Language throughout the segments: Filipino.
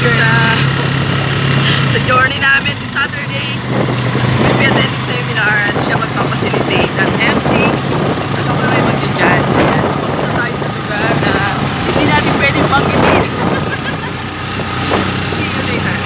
kami sa journey namin this Saturday. We'll be attending seminar at siya magpapacilitate ng MC at ako naman mag-judge. So papunta tayo sa lugar na hindi natin pwedeng banggitin. See you later.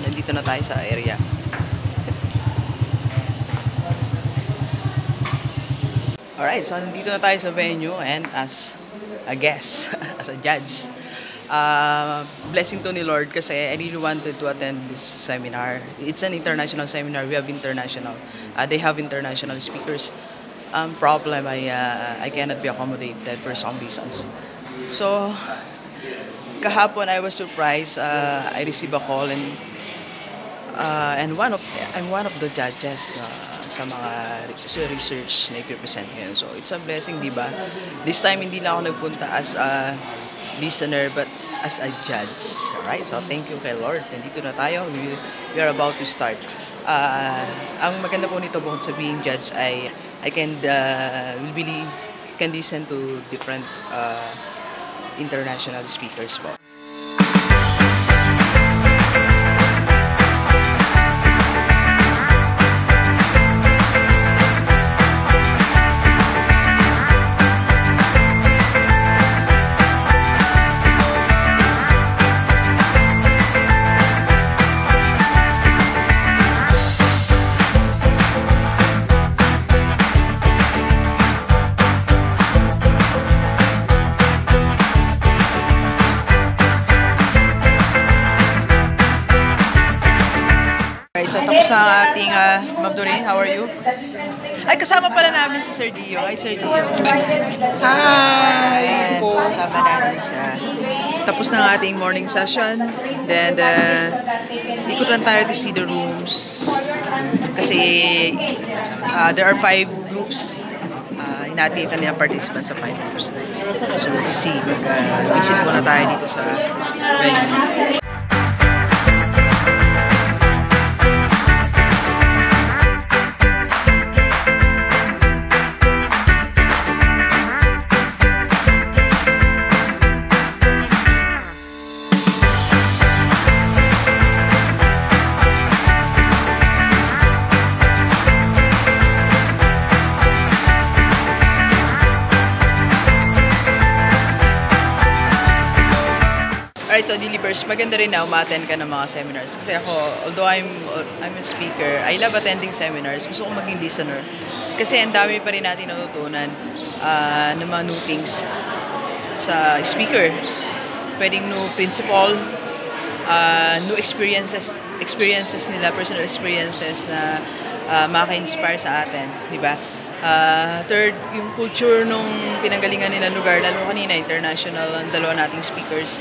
Nandito na tayo sa area. Alright, so nandito na tayo sa venue and as a guest, as a judge. Blessing to ni Lord kasi I really wanted to attend this seminar. It's an international seminar. We have international. They have international speakers. Problem, I cannot be accommodated for some reasons. So, kahapon I was surprised. I received a call and I'm one of the judges sa mga research na i-represent ngayon. So, it's a blessing, di ba? This time, hindi na ako nagpunta as a listener, but as a judge. Alright? So, thank you kay Lord. Nandito na tayo. We are about to start. Ang maganda po nito bukod sa being judge ay I can really can listen to different international speakers po. So, tapos na ang ating Ma'am Doreen, how are you? Ay, kasama pala namin si Sir Dio. Hi, Sir Dio. Hi! So, kasama natin siya. Tapos na ang ating morning session. Then, ikot lang tayo to see the rooms. Kasi, there are 5 groups. Hinati kanilang participants sa 5 groups. So, let's see. Mag-visit muna tayo dito sa venue. Alright, so Delivers, maganda rin na umattend ka ng mga seminars. Kasi ako, although I'm a speaker, I love attending seminars. Gusto ko maging listener. Kasi ang dami pa rin natin natutunan ng mga new things sa speaker. Pwedeng new principle, new experiences nila, personal experiences na maka-inspire sa atin. Diba? Third, yung culture nung pinanggalingan nila lugar, lalo kanina, international, ang dalawa nating speakers.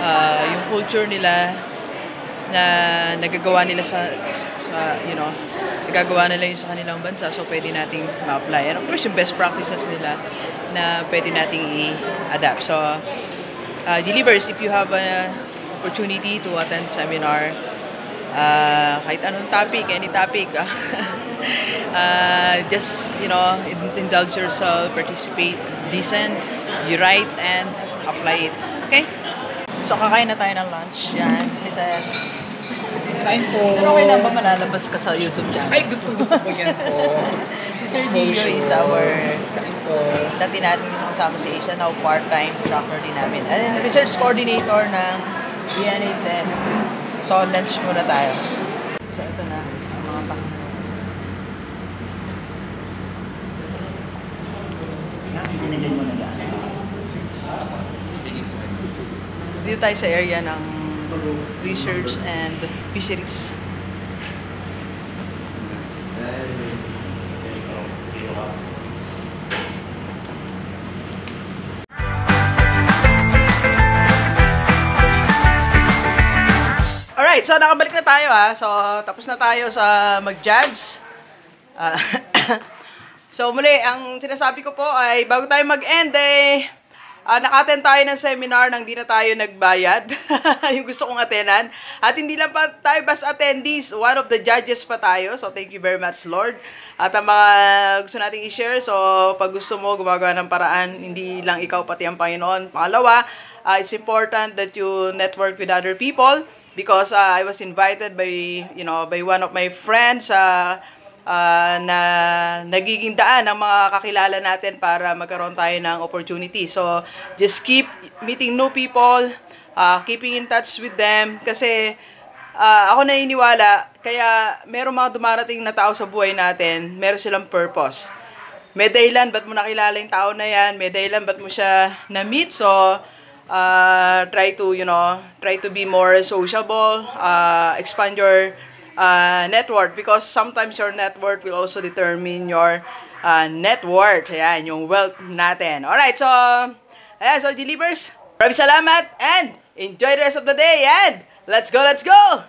Yung culture nila na nagagawa nila nagagawa nila yung sa kanilang bansa, so pwede nating ma-apply. And of course, yung best practices nila na pwede nating i-adapt. So, Delivers, if you have an opportunity to attend seminar, kahit anong topic, any topic, just, indulge yourself, participate, listen, you write, and apply it. Okay? So, kakain na tayo ng lunch. Yan. Kain po. So, okay lang ba malalabas ka sa YouTube channel? Ay, gusto ko yan po. Sir Gigi is our kain po. dati natin kasama sa Asia, now part-time instructor din namin. And research coordinator ng DNHS. So, lunch muna tayo. So, ito na ang mga pack. Dito tayo sa area ng research and fisheries. Alright, so nakabalik na tayo ha. So, tapos na tayo sa mag-judge. So, muli, ang sinasabi ko po ay bago tayo mag-end Naka-attend tayo ng seminar nang di na tayo nagbayad. Yung gusto kong attenan. At hindi lang pa tayo basta attendees. One of the judges pa tayo. So, thank you very much, Lord. At ang mga gusto nating i-share. So, pag gusto mo gumagawa ng paraan, hindi lang ikaw pati ang Panginoon. Pangalawa, it's important that you network with other people. Because I was invited by one of my friends na nagiging daan ng mga kakilala natin para magkaroon tayo ng opportunity. So, just keep meeting new people, keeping in touch with them. Kasi ako naniniwala, kaya merong mga dumarating na tao sa buhay natin, meron silang purpose. May dahilan, ba't mo nakilala yung tao na yan? May dahilan, ba't mo siya na-meet? So, try to be more sociable, expand your net worth, because sometimes your net worth will also determine your net worth. Ayan, yung wealth natin. Alright, so, ayan, so, Delivers, maraming salamat and enjoy the rest of the day and let's go, let's go!